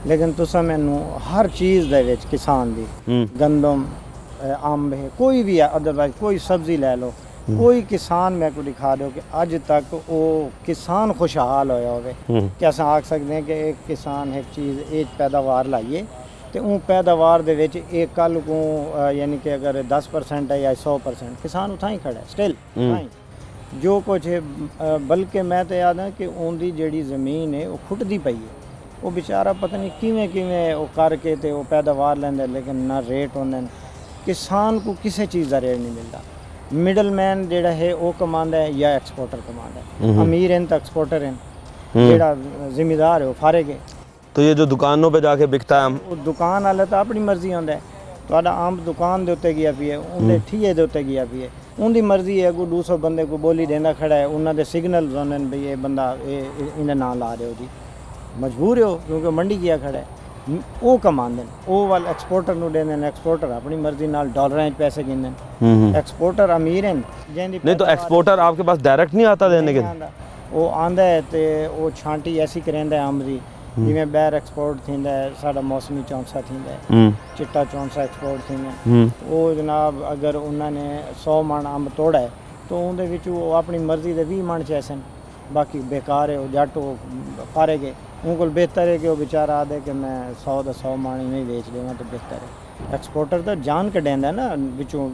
लेकिन तुसां मैनू हर चीज़ दे विच किसान दी, गंदम अंब है, कोई भी है, अदरवाइज कोई सब्जी ले लो, कोई किसान मैं को दिखा दो कि अज तक वो किसान खुशहाल होया होवे कि अस आख सकते हैं कि एक किसान एक चीज़ एक पैदावार लाइए तो उन पैदावार दे विच एक कल को यानी कि अगर 10% है या 100% किसान उठां ही खड़ा है स्टिल जो कुछ है। बल्कि मैं तो याद है कि उनकी जिहड़ी ज़मीन है वो खुटदी पई है, वो बेचारा पता नहीं किवें किवें वो करके ते वो पैदावार लैंदा, लेकिन ना रेट होंदे न, किसान को किसी चीज़ का रेट नहीं मिलता। मिडल मैन जेड़ा है वो कमांदा है या एक्सपोर्टर कमांदा है, अमीर हैं तो एक्सपोर्टर हैं, जेड़ा जिम्मेदार है वो फारेग है। तो ये जो दुकानों पे जाके बिकता है, वो दुकान वाला तो अपनी मर्जी होंदा है, तुहाडा आम दुकान दे उत्ते गया पई है, उनके ठीए दे उत्ते गया पई है, उनकी मर्जी है। कोई 200 बंदे को बोली देना खड़ा है, उन्होंने सिग्नल होंदे न, भाई ये बंदा इन्हें ना ला रहे हो जी, मजबूर हो क्योंकि मंडी गया खड़ा है। ਉਹ ਕਮਾਉਂਦੇ ਨੇ, ਉਹ ਵੱਲ ਐਕਸਪੋਰਟਰ ਨੂੰ ਦਿੰਦੇ ਨੇ, ਐਕਸਪੋਰਟਰ ਆਪਣੀ ਮਰਜ਼ੀ ਨਾਲ ਡਾਲਰਾਂ 'ਚ ਪੈਸੇ ਗਿਣਦੇ ਨੇ। ਐਕਸਪੋਰਟਰ ਅਮੀਰ ਹਨ ਜਿਹਦੀ नहीं तो एक्सपोर्टर आपके पास डायरेक्ट नहीं आता देने के लिए? ਆਉਂਦਾ, ਉਹ ਆਂਦਾ ਹੈ ਤੇ ਉਹ ਛਾਂਟੀ ਐਸੀ ਕਰਿੰਦਾ ਅੰਬ ਦੀ ਜਿਵੇਂ ਬੈਰ ਐਕਸਪੋਰਟ ਥੀਂਦਾ ਹੈ, ਸਾਡਾ ਮੌਸਮੀ ਚੌਂਸਾ ਥੀਂਦਾ ਹੈ, ਚਿੱਟਾ ਚੌਂਸਾ ਐਕਸਪੋਰਟ ਥੀਂਦਾ। ਉਹ ਜਨਾਬ ਅਗਰ ਉਹਨਾਂ ਨੇ 100 ਮਣ ਅੰਬ ਤੋੜਾ ਹੈ ਤਾਂ ਉਹਦੇ ਵਿੱਚ ਉਹ ਆਪਣੀ ਮਰਜ਼ੀ ਦੇ 20 ਮਣ ਚੈਸਨ, ਬਾਕੀ बेकार है। वो जट वो फारे गए उनको बेहतर है कि वो बेचारा आदे कि मैं 100 ਦਾ 100 मण नहीं बेच देवा तो बेहतर है। एक्सपोर्टर तो जान कटेंदा ना बिचों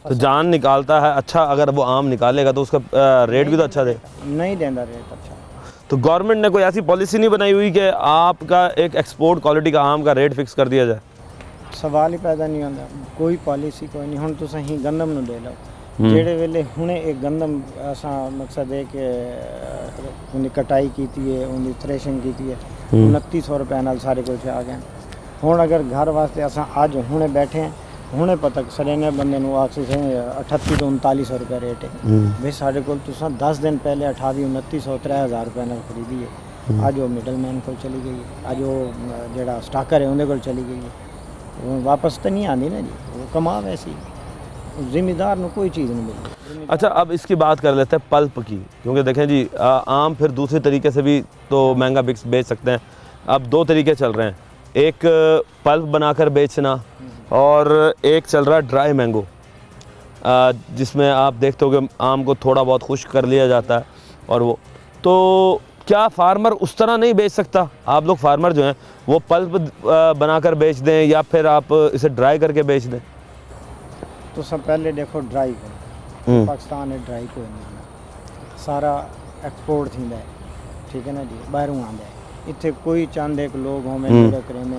तो जान निकालता है। अच्छा, अगर वो आम निकालेगा तो उसका रेट भी तो अच्छा दे, नहीं देंदा रेट अच्छा। तो गवर्नमेंट ने कोई ऐसी पॉलिसी नहीं बनाई हुई कि आपका एक एक्सपोर्ट क्वालिटी का आम का रेट फिक्स कर दिया जाए? सवाल ही पैदा नहीं होता, कोई पॉलिसी कोई नहीं। हुण तुसीं ही गंदम नूं दे लो, ਜਿਹੜੇ ਵੇਲੇ ਹੁਣੇ ਇੱਕ ਗੰਦਮ ਅਸਾਂ ਮਕਸਦ ਹੈ ਕਿ ਉਹਦੀ ਕਟਾਈ ਕੀਤੀ ਹੈ, ਉਹਦੀ ਥ੍ਰੈਸ਼ਿੰਗ ਕੀਤੀ ਹੈ, 2900 ਰੁਪਏ ਨਾਲ ਸਾਰੇ ਕੁਝ ਆ ਗਿਆ। ਹੁਣ ਅਗਰ ਘਰ ਵਾਸਤੇ ਅਸਾਂ ਅੱਜ ਹੁਣੇ ਬੈਠੇ ਹਾਂ, ਹੁਣੇ ਪਤਾ ਸਲੇਨੇ ਬੰਦੇ ਨੂੰ ਆਕਸੀਜਨ 38 ਤੋਂ 3900 ਰੁਪਏ ਰੇਟ ਹੈ ਵੀ ਸਾਡੇ ਕੋਲ। ਤੁਸੀਂ 10 ਦਿਨ ਪਹਿਲੇ 28 2900 3000 ਰੁਪਏ ਨਾਲ ਖਰੀਦੀ ਹੈ। ਅੱਜ ਉਹ ਮਿਡਲਮੈਨ ਕੋਲ ਚਲੀ ਗਈ ਹੈ, ਅੱਜ ਉਹ ਜਿਹੜਾ ਸਟਾਕਰ ਹੈ ਉਹਦੇ ਕੋਲ ਚਲੀ ਗਈ ਹੈ। ਉਹ ਵਾਪਸ ਤਾਂ ਨਹੀਂ ਆਉਂਦੀ ਨਾ ਜੀ, ਉਹ ਕਮਾ ਵੈਸੀ ज़िम्मेदार को कोई चीज़ नहीं मिलती। अच्छा, अब इसकी बात कर लेते हैं पल्प की, क्योंकि देखें जी आम फिर दूसरे तरीके से भी तो महंगा बेच सकते हैं। अब दो तरीके चल रहे हैं, एक पल्प बनाकर बेचना और एक चल रहा है ड्राई मैंगो, जिसमें आप देखते हो कि आम को थोड़ा बहुत खुश्क कर लिया जाता है। और वो तो क्या फार्मर उस तरह नहीं बेच सकता? आप लोग फार्मर जो हैं वो पल्प बनाकर बेच दें या फिर आप इसे ड्राई करके बेच दें? तो सब पहले देखो ड्राई को, पाकिस्तान में ड्राई को नहीं, सारा एक्सपोर्ट थींदा है, ठीक है ना जी, बाहरों आंदा है। इत्थे कोई चंद एक लोग होवें जेह्ड़े करेंदे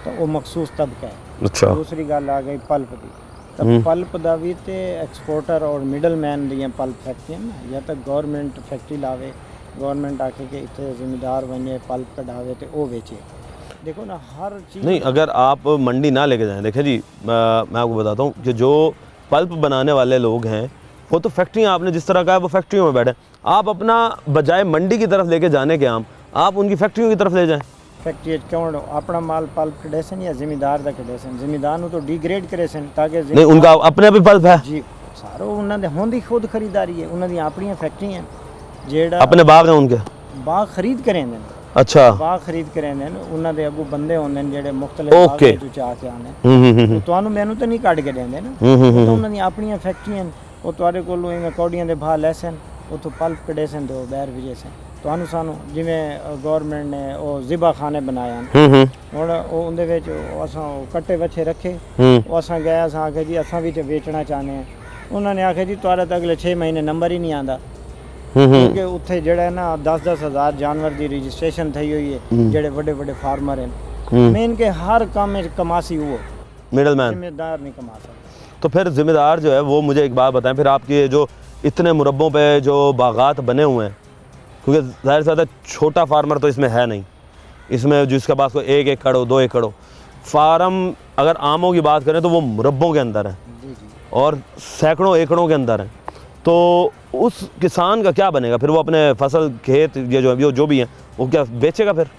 तो वो मखसूस तबका है। अच्छा, दूसरी गल आ गई पल्प की, तो पल्प दा भी ते एक्सपोर्टर और मिडल मैन दियां पल्प फैक्ट्रियां ना, या तो गवर्नमेंट फैक्ट्री लावे, गवर्नमेंट आखे कि इत्थे जिम्मेदार बने पल्प कढावे ते वो बेचे। देखो ना हर चीज़ नहीं, अगर आप मंडी ना लेके जाएं, देखें जी मैं आपको बताता हूँ कि जो पल्प बनाने वाले लोग हैं वो तो फैक्ट्रियाँ, आपने जिस तरह कहा वो फैक्ट्रियों में बैठे, आप अपना बजाय मंडी की तरफ लेके जाने के आम आप उनकी फैक्ट्रियों की तरफ ले जाएं। फैक्ट्री क्यों अपना माल पल्प कडेसन या जिम्मेदार का कडेसन, जिम्मेदार ਨੂੰ तो डिग्रेड करेसन ताकि नहीं, उनका अपने भी पल्प है जी, सारो ਉਹਨਾਂ ਦੇ ਹੁੰਦੀ ਖੁਦ ਖਰੀदारी है, ਉਹਨਾਂ ਦੀਆਂ ਆਪਣੀਆਂ ਫੈਕਟਰੀਆਂ ਜਿਹੜਾ अपने बाग हैं उनके? ਬਾਗ ਖਰੀਦ ਕरेंदे ਨੇ। अच्छा, ਬਾਗ ਖਰੀਦ ਕरेंदे ਨੇ, ਉਹਨਾਂ ਦੇ ਅੱਗੂ ਬੰਦੇ ਹੁੰਦੇ ਨੇ ਜਿਹੜੇ ਮੁxtਲਿਫ ਬਾਗ ਵਿੱਚ ਆ ਕੇ ਆਨੇ, ਉਹ ਤੁਹਾਨੂੰ ਮੈਨੂੰ ਤਾਂ ਨਹੀਂ ਕੱਢ ਕੇ ਦਿੰਦੇ ਨਾ, ਉਹ ਤਾਂ ਉਹਨਾਂ ਦੀਆਂ ਆਪਣੀਆਂ ਫੈਕਟਰੀਆਂ ਨੇ, ਉਹ ਤੁਹਾਡੇ ਕੋਲੋਂ ਇਵੇਂ ਕੌਡੀਆਂ ਦੇ ਭਾਅ ਲੈਸਨ, ਉਥੋਂ ਪਲਪ ਕਢੇਸਨ ਤੇ ਬਾਹਰ ਵਿਜੇਸਨ। ਤੁਹਾਨੂੰ ਸਾਨੂੰ ਜਿਵੇਂ ਗਵਰਨਮੈਂਟ ਨੇ ਉਹ ਜ਼ਿਬਾ ਖਾਨੇ ਬਣਾਇਆ ਹੁਣ ਉਹ ਉਹਦੇ ਵਿੱਚ ਅਸਾਂ ਕੱਟੇ ਵੱਛੇ ਰੱਖੇ, ਉਹ ਅਸਾਂ ਗਏ, ਅਸਾਂ ਆਖਿਆ ਜੀ ਅਸਾਂ ਵੀ ਤੇ ਵੇਚਣਾ ਚਾਹੁੰਦੇ ਹਾਂ। ਉਹਨਾਂ ਨੇ ਆਖਿਆ ਜੀ ਤੁਹਾਡਾ ਤਾਂ ਅਗਲੇ 6 ਮਹੀਨੇ ਨੰਬਰ ਹੀ ਨਹੀਂ ਆਉਂਦਾ, क्योंकि उत्थे जड़ा है ना 10-10 हज़ार जानवर की रजिस्ट्रेशन थी हुई है, जड़े बड़े बड़े फार्मर हैं। मेन के हर काम में कमासी वो मिडल मैन, जिम्मेदार नहीं कमा सकता। तो फिर जिम्मेदार जो है वो मुझे एक बात बताएं, फिर आपके जो इतने मुरब्बों पे जो बागात बने हुए हैं, क्योंकि ज़ाहिर सी बात है छोटा फार्मर तो इसमें है नहीं, इसमें जिसके पास कोई 1 एकड़ हो 2 एकड़ हो, फार्म अगर आमों की बात करें तो वो मुरब्बों के अंदर है और सैकड़ों एकड़ों के अंदर है। तो उस किसान का क्या बनेगा फिर? वो अपने फसल खेत ये जो भी हैं वो क्या बेचेगा फिर?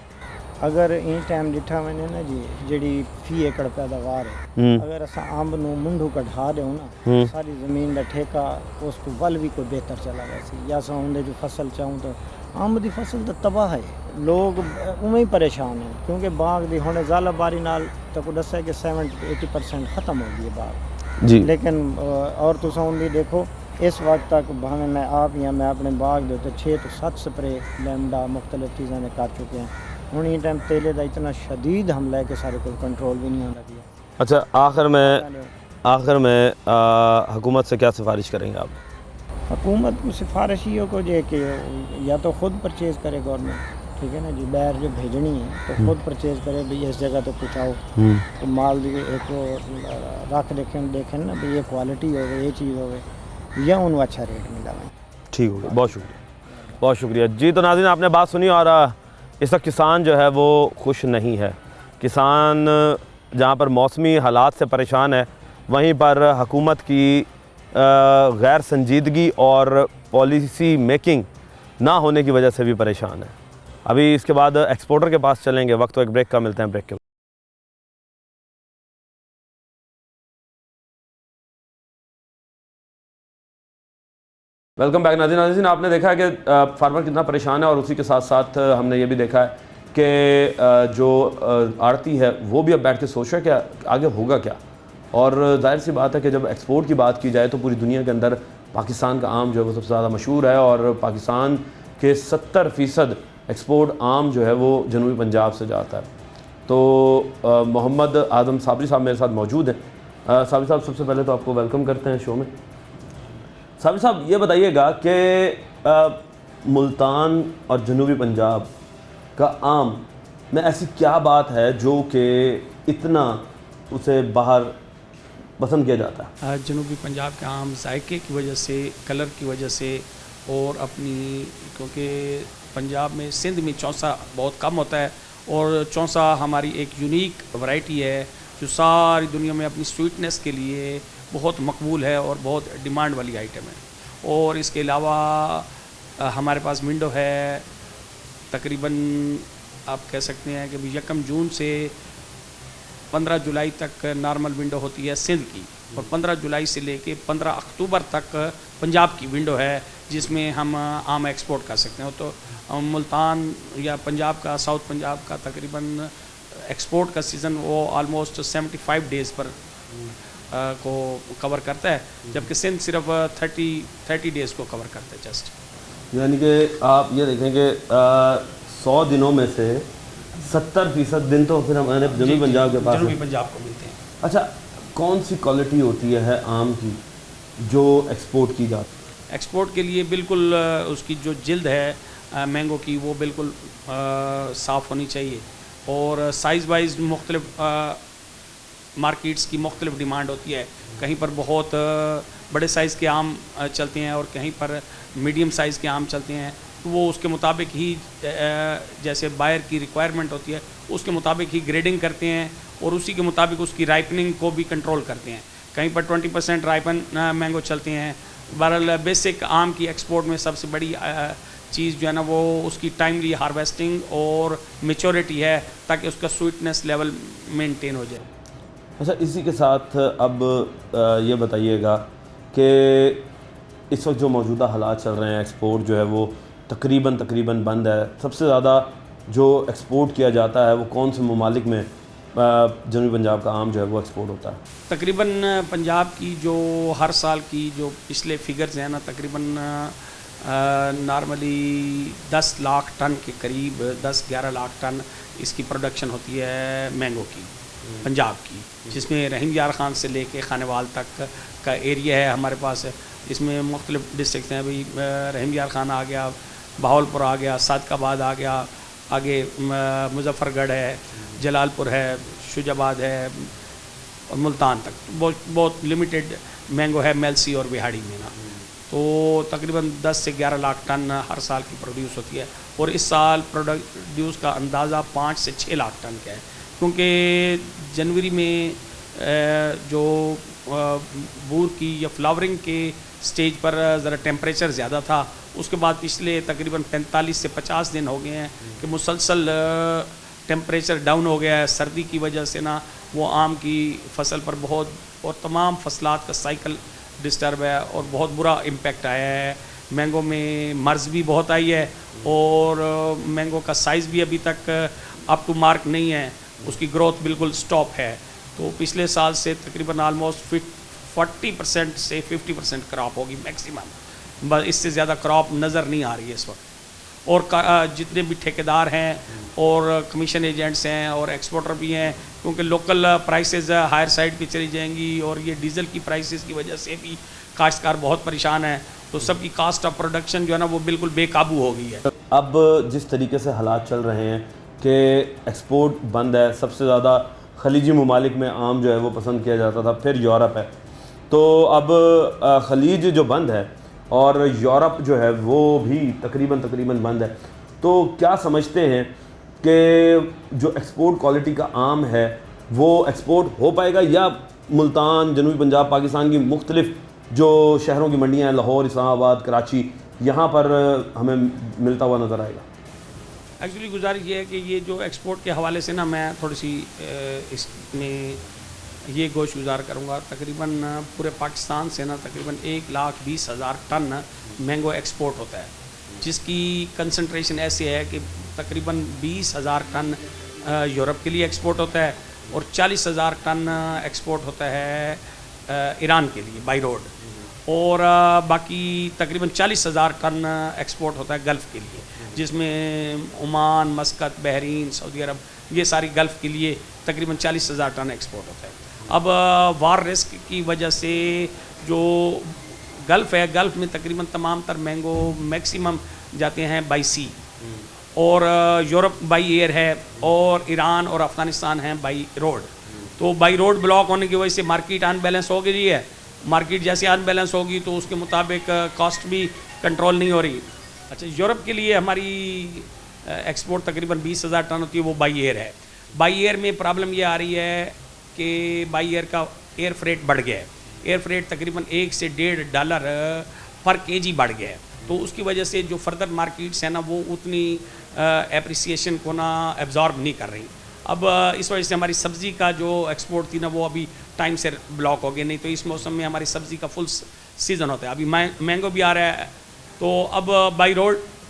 अगर इन टाइम डिठा वने ना जी जड़ी फी एकड़ पैदावार है, अगर असा अंब नू मुंडू कढ़ा दे ना सारी ज़मीन का ठेका उसको वल भी कोई बेहतर चला वैसी, या असा उनके जो फसल चाहूँ तो अंब की फसल तो तबाह है, लोग उमें ही परेशान हैं क्योंकि बाग दी हुणे ज़ालाबारी नाल तो को दस्या कि 70-80% ख़त्म हो गई है बाग जी। लेकिन और तुसा उनकी देखो इस वक्त तक भावें मैं आप या मैं अपने बाग दे तो 6 तो 7 स्प्रे लैमडा मुख्तलिफ चीज़ें ने कर चुके हैं। हूँ ये टाइम तेले का इतना शदीद हमला है कि सारे को कंट्रोल भी नहीं होता दिया। अच्छा, आखिर में हुकूमत से क्या सिफारिश करेंगे आप? हुकूमत को सिफारिश ही हो जे कि या तो ख़ुद परचेज़ करे गवर्नमेंट, ठीक है ना जी, बाहर जो भेजनी है तो खुद परचेज़ करे भाई इस जगह तो पहुँचाओ, तो माल दी एक रख देखें ना भाई ये क्वालिटी हो ये चीज़ हो या उन्हें अच्छा रेट मिला। ठीक हो गया, बहुत शुक्रिया, बहुत शुक्रिया जी। तो नाज़रीन आपने बात सुनी और इस वक्त किसान जो है वो खुश नहीं है। किसान जहाँ पर मौसमी हालात से परेशान है, वहीं पर हुकूमत की गैर संजीदगी और पॉलिसी मेकिंग ना होने की वजह से भी परेशान है। अभी इसके बाद एक्सपोर्टर के पास चलेंगे, वक्त तो एक ब्रेक का, मिलते हैं ब्रेक के बाद। वेलकम बैक नाज़रीन। आपने देखा है कि फार्मर कितना परेशान है और उसी के साथ साथ हमने ये भी देखा है कि जो आड़ती है वो भी अब बैठ के सोच रहा है कि आगे होगा क्या। और जाहिर सी बात है कि जब एक्सपोर्ट की बात की जाए तो पूरी दुनिया के अंदर पाकिस्तान का आम जो है वो सबसे ज़्यादा मशहूर है और पाकिस्तान के 70% एक्सपोर्ट आम जो है वो जनूबी पंजाब से जाता है। तो मोहम्मद आज़म साबरी साहब मेरे साथ मौजूद हैं। साबरी साहब, सबसे पहले तो आपको वेलकम करते हैं शो में। साबिर साहब, ये बताइएगा कि मुल्तान और जनूबी पंजाब का आम में ऐसी क्या बात है जो कि इतना उसे बाहर पसंद किया जाता है? जनूबी पंजाब के आम जायके की वजह से, कलर की वजह से और अपनी, क्योंकि पंजाब में, सिंध में चौसा बहुत कम होता है और चौसा हमारी एक यूनिक वैरायटी है जो सारी दुनिया में अपनी स्वीटनेस के लिए बहुत मकबूल है और बहुत डिमांड वाली आइटम है। और इसके अलावा हमारे पास विंडो है तकरीबन, आप कह सकते हैं कि 1 जून से 15 जुलाई तक नॉर्मल विंडो होती है सिंध की, और 15 जुलाई से लेके 15 अक्टूबर तक पंजाब की विंडो है जिसमें हम आम एक्सपोर्ट कर सकते हैं। तो मुल्तान या पंजाब का, साउथ पंजाब का तकरीबन एक्सपोर्ट का सीज़न वो ऑलमोस्ट 75 डेज़ पर को कवर करता है, जबकि सिंध सिर्फ 30 डेज़ को कवर करता है जस्ट। यानी कि आप ये देखें कि 100 दिनों में से 70% दिन तो फिर हमारे जनूबी पंजाब के पास, जनूबी पंजाब को मिलते हैं। अच्छा, कौन सी क्वालिटी होती है आम की जो एक्सपोर्ट की जाती है? एक्सपोर्ट के लिए बिल्कुल उसकी जो जिल्द है मैंगो की वो बिल्कुल साफ़ होनी चाहिए, और साइज़ वाइज मुख्तलिफ मार्केट्स की मुख्तलिफ डिमांड होती है। कहीं पर बहुत बड़े साइज़ के आम चलते हैं और कहीं पर मीडियम साइज़ के आम चलते हैं। तो वो उसके मुताबिक ही, जैसे बायर की रिक्वायरमेंट होती है उसके मुताबिक ही ग्रेडिंग करते हैं और उसी के मुताबिक उसकी राइपनिंग को भी कंट्रोल करते हैं। कहीं पर 20% राइपन मैंगो चलते हैं। बहरहाल बेसिक आम की एक्सपोर्ट में सबसे बड़ी चीज़ जो है ना वो उसकी टाइमली हार्वेस्टिंग और मेच्योरिटी है, ताकि उसका स्वीटनेस लेवल मेंटेन हो जाए। अच्छा, इसी के साथ अब ये बताइएगा कि इस वक्त जो मौजूदा हालात चल रहे हैं, एक्सपोर्ट जो है वो तकरीबन बंद है। सबसे ज़्यादा जो एक्सपोर्ट किया जाता है वो कौन से ममालिक में जनूबी पंजाब का आम जो है वो एक्सपोर्ट होता है? तकरीबन पंजाब की जो हर साल की जो पिछले फिगर्स हैं ना, तकरीबन नॉर्मली 10 लाख टन के करीब, 10-11 लाख टन इसकी प्रोडक्शन होती है मैंगो की, पंजाब की, जिसमें रहीम यार ख़ान से लेके खानेवाल तक का एरिया है हमारे पास। इसमें मुख्तलिफ डिस्ट्रिक्ट हैं, अभी रहीम यार ख़ान आ गया, बहावलपुर आ गया, सादकाबाद आ गया, आगे मुजफ्फरगढ़ है, जलालपुर है, शुजाबाद है और मुल्तान तक बहुत लिमिटेड मैंगो है मेलसी और बिहाड़ी में ना। तो तकरीबन 10 से 11 लाख टन हर साल की प्रोड्यूस होती है, और इस साल प्रोड्यूस का अंदाज़ा 5 से 6 लाख टन का है, क्योंकि जनवरी में जो बूर की या फ्लावरिंग के स्टेज पर ज़रा टेम्परेचर ज़्यादा था। उसके बाद पिछले तकरीबन 45 से 50 दिन हो गए हैं कि मुसलसल टेम्परेचर डाउन हो गया है। सर्दी की वजह से ना वो आम की फसल पर बहुत, और तमाम फसलात का साइकिल डिस्टर्ब है और बहुत बुरा इम्पेक्ट आया है। मैंगो में मर्ज़ भी बहुत आई है और मैंगो का साइज़ भी अभी तक अप टू मार्क नहीं है, उसकी ग्रोथ बिल्कुल स्टॉप है। तो पिछले साल से तकरीबन आलमोस्ट 40% से 50% क्रॉप होगी मैक्सिमम, बस इससे ज़्यादा क्रॉप नज़र नहीं आ रही है इस वक्त। और जितने भी ठेकेदार हैं और कमीशन एजेंट्स हैं और एक्सपोर्टर भी हैं, क्योंकि लोकल प्राइसेस हायर साइड पे चली जाएंगी और ये डीज़ल की प्राइसेस की वजह से भी काश्तकार बहुत परेशान है। तो सबकी कास्ट ऑफ प्रोडक्शन जो है ना वो बिल्कुल बेकाबू हो गई है। अब जिस तरीके से हालात चल रहे हैं कि एक्सपोर्ट बंद है, सबसे ज़्यादा खलीजी ममालिक में आम जो है वो पसंद किया जाता था, फिर यूरोप है। तो अब खलीज जो बंद है और यूरोप जो है वो भी तकरीबन बंद है, तो क्या समझते हैं कि जो एक्सपोर्ट क्वालिटी का आम है वो एक्सपोर्ट हो पाएगा, या मुल्तान, जनूबी पंजाब, पाकिस्तान की मुख्तलिफ जो शहरों की मंडियाँ हैं, लाहौर, इस्लामाबाद, कराची, यहाँ पर हमें मिलता हुआ नज़र आएगा? एक्चुअली गुजारिश ये है कि ये जो एक्सपोर्ट के हवाले से ना मैं थोड़ी सी इसमें ये गोश्त गुजार करूँगा। तकरीबन पूरे पाकिस्तान से ना तकरीबन 1,20,000 टन मैंगो एक्सपोर्ट होता है, जिसकी कंसंट्रेशन ऐसी है कि तकरीबन 20,000 टन यूरोप के लिए एक्सपोर्ट होता है और 40,000 टन एक्सपोर्ट होता है ईरान के लिए बाई रोड, और बाकी तकरीबन 40,000 टन एक्सपोर्ट होता है गल्फ़ के लिए, जिसमें ओमान, मस्कत, बहरीन, सऊदी अरब, ये सारी गल्फ़ के लिए तकरीबन 40,000 टन एक्सपोर्ट होता है। अब वार रिस्क की वजह से जो गल्फ़ है, गल्फ़ में तकरीबन तमाम तर मैंगो मैक्सिमम जाते हैं बाई सी, और यूरोप बाई एयर है, और ईरान और अफ़गानिस्तान हैं बाई रोड। तो बाई रोड ब्लॉक होने की वजह से मार्केट अनबैलेंस हो गई है। मार्केट जैसे अनबैलेंस होगी तो उसके मुताबिक कॉस्ट भी कंट्रोल नहीं हो रही। अच्छा, यूरोप के लिए हमारी एक्सपोर्ट तकरीबन 20,000 टन होती है, वो बाई एयर है। बाई एयर में प्रॉब्लम ये आ रही है कि बाई एयर का एयर फ्रेट बढ़ गया है। एयर फ्रेट तकरीबन $1 से $1.5 पर केजी बढ़ गया है, तो उसकी वजह से जो फर्दर मार्केट्स हैं ना वो उतनी एप्रिसिएशन को ना एब्जॉर्ब नहीं कर रही। अब इस वजह से हमारी सब्ज़ी का जो एक्सपोर्ट थी ना वो अभी टाइम से ब्लॉक हो गया, नहीं तो इस मौसम में हमारी सब्ज़ी का फुल सीज़न होता है। अभी मैंगो भी आ रहा है, तो अब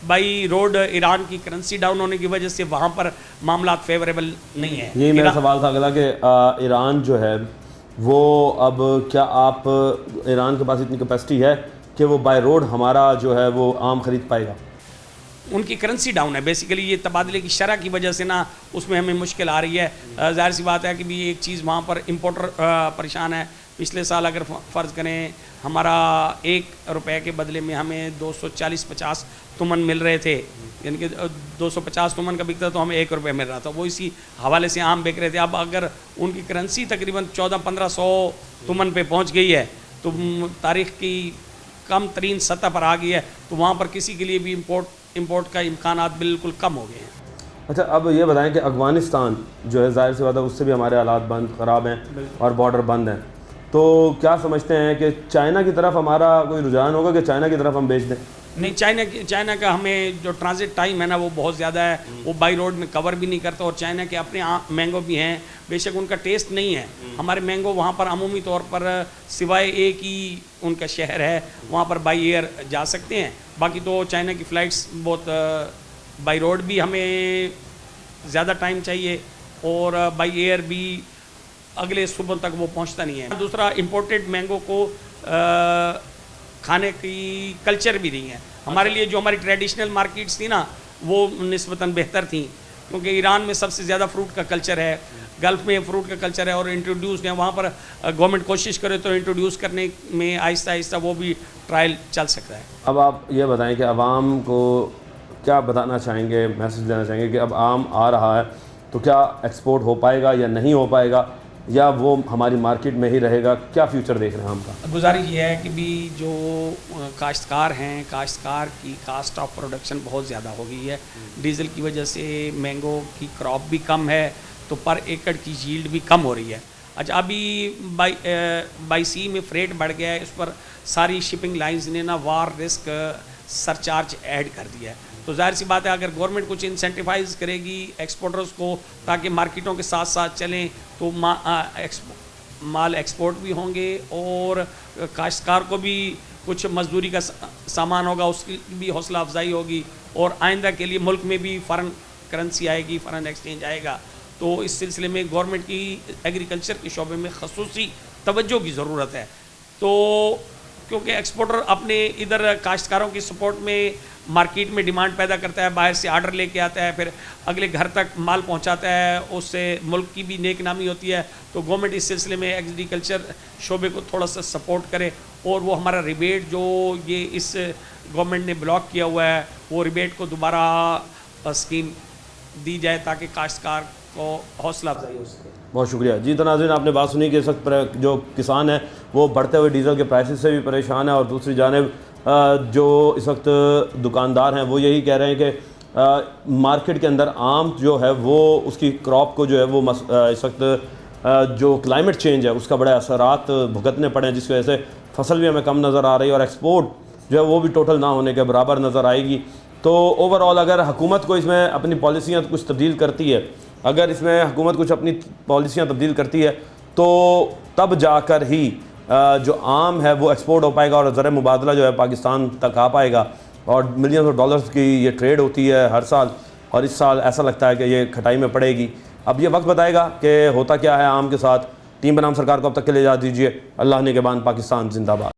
बाई रोड ईरान की करेंसी डाउन होने की वजह से वहाँ पर मामला फेवरेबल नहीं है। यही मेरा सवाल था अगला कि ईरान जो है वो अब क्या आप ईरान के पास इतनी कैपेसिटी है कि वो बाय रोड हमारा जो है वो आम ख़रीद पाएगा? उनकी करेंसी डाउन है बेसिकली, ये तबादले की शरह की वजह से ना उसमें हमें मुश्किल आ रही है। ज़ाहिर सी बात है कि भी एक चीज़ वहाँ पर इम्पोर्टर परेशान है। पिछले साल अगर फ़र्ज़ करें हमारा ₹1 के बदले में हमें 240-50 तुमन मिल रहे थे, यानी कि 250 तुमन का बिकता तो हमें ₹1 मिल रहा था, वो इसी हवाले से आम बिक रहे थे। अब अगर उनकी करेंसी तकरीबन 1400-1500 तुमन पे पहुँच गई है तो तारीख़ की कम तरीन सतह पर आ गई है, तो वहाँ पर किसी के लिए भी इम्पोर्ट का इम्कानात बिल्कुल कम हो गए हैं। अच्छा, अब ये बताएं कि अफ़गानिस्तान जो है ज़ाहिर सी बात है उससे भी हमारे हालात ख़राब हैं और बॉर्डर बंद हैं, तो क्या समझते हैं कि चाइना की तरफ हमारा कोई रुझान होगा कि चाइना की तरफ हम बेच दें? नहीं, चाइना का हमें जो ट्रांजिट टाइम है ना वो बहुत ज़्यादा है, वो बाई रोड में कवर भी नहीं करता, और चाइना के अपने मैंगो भी हैं, बेशक उनका टेस्ट नहीं है। हमारे मैंगो वहाँ पर अमूमी तौर पर सिवाय एक ही उनका शहर है वहाँ पर बाई एयर जा सकते हैं, बाकी तो चाइना की फ़्लाइट्स बहुत बाई रोड भी हमें ज़्यादा टाइम चाहिए, और बाई एयर भी अगले सुबह तक वो पहुँचता नहीं है। दूसरा, इम्पोर्टेड मैंगो को खाने की कल्चर भी नहीं है हमारे लिए। जो हमारी ट्रेडिशनल मार्केट्स थी ना वो निस्बतन बेहतर थी, क्योंकि ईरान में सबसे ज़्यादा फ्रूट का कल्चर है, गल्फ़ में फ्रूट का कल्चर है और इंट्रोड्यूस है। वहाँ पर गवर्नमेंट कोशिश करे तो इंट्रोड्यूस करने में आहिस्ता आहिस्ता वो भी ट्रायल चल सकता है। अब आप ये बताएं कि आवाम को क्या बताना चाहेंगे, मैसेज देना चाहेंगे कि अब आम आ रहा है तो क्या एक्सपोर्ट हो पाएगा या नहीं हो पाएगा, या वो हमारी मार्केट में ही रहेगा? क्या फ्यूचर देख रहे हैं हम का? गुजारिश ये है कि भी जो काश्तकार हैं, काश्तकार की कास्ट ऑफ प्रोडक्शन बहुत ज़्यादा हो गई है। डीजल की वजह से मैंगो की क्रॉप भी कम है, तो पर एकड़ की यील्ड भी कम हो रही है। अच्छा, अभी बाई सी में फ्रेट बढ़ गया है, इस पर सारी शिपिंग लाइंस ने ना वार रिस्क सरचार्ज ऐड कर दिया है। तो जाहिर सी बात है अगर गवर्नमेंट कुछ इंसेंटिवाइज करेगी एक्सपोर्टर्स को ताकि मार्केटों के साथ साथ चलें, तो माल एक्सपोर्ट भी होंगे और काश्तकार को भी कुछ मजदूरी का सामान होगा, उसकी भी हौसला अफजाई होगी, और आइंदा के लिए मुल्क में भी फ़ॉरेन करेंसी आएगी, फ़ॉरेन एक्सचेंज आएगा। तो इस सिलसिले में गवर्नमेंट की एग्रीकल्चर के शोबे में खसूसी तवज्जो की ज़रूरत है। तो क्योंकि एक्सपोर्टर अपने इधर काश्तकारों की सपोर्ट में मार्केट में डिमांड पैदा करता है, बाहर से आर्डर लेके आता है, फिर अगले घर तक माल पहुंचाता है, उससे मुल्क की भी नेक नामी होती है। तो गवर्नमेंट इस सिलसिले में एग्रीकल्चर शोबे को थोड़ा सा सपोर्ट करे, और वो हमारा रिबेट जो ये इस गवर्नमेंट ने ब्लॉक किया हुआ है वो रिबेट को दोबारा स्कीम दी जाए ताकि काश्तकार को हौसला अफजाई हो सके। बहुत शुक्रिया जी। तो नाज़रीन, आपने बात सुनी कि इस वक्त जो किसान है वो बढ़ते हुए डीज़ल के प्राइसेस से भी परेशान है, और दूसरी जानिब जो इस वक्त दुकानदार हैं वो यही कह रहे हैं कि मार्केट के अंदर आम जो है वो उसकी क्रॉप को जो है वो इस वक्त जो क्लाइमेट चेंज है उसका बड़े असरात भुगतने पड़े हैं, जिसकी वजह से फसल भी हमें कम नज़र आ रही है और एक्सपोर्ट जो है वो भी टोटल ना होने के बराबर नज़र आएगी। तो ओवरऑल अगर हुकूमत को इसमें अपनी पॉलिसियाँ कुछ तब्दील करती है, अगर इसमें हुकूमत कुछ अपनी पॉलिसियाँ तब्दील करती है तो तब जाकर ही जो आम है वो एक्सपोर्ट हो पाएगा और ज़र मुबादला जो है पाकिस्तान तक आ पाएगा। और मिलियंस ऑफ डॉलर्स की ये ट्रेड होती है हर साल, और इस साल ऐसा लगता है कि ये खटाई में पड़ेगी। अब ये वक्त बताएगा कि होता क्या है आम के साथ। टीम बनाम सरकार को अब तक के लिए इजाज़त दीजिए। अल्लाह ने के बाद पाकिस्तान जिंदाबाद।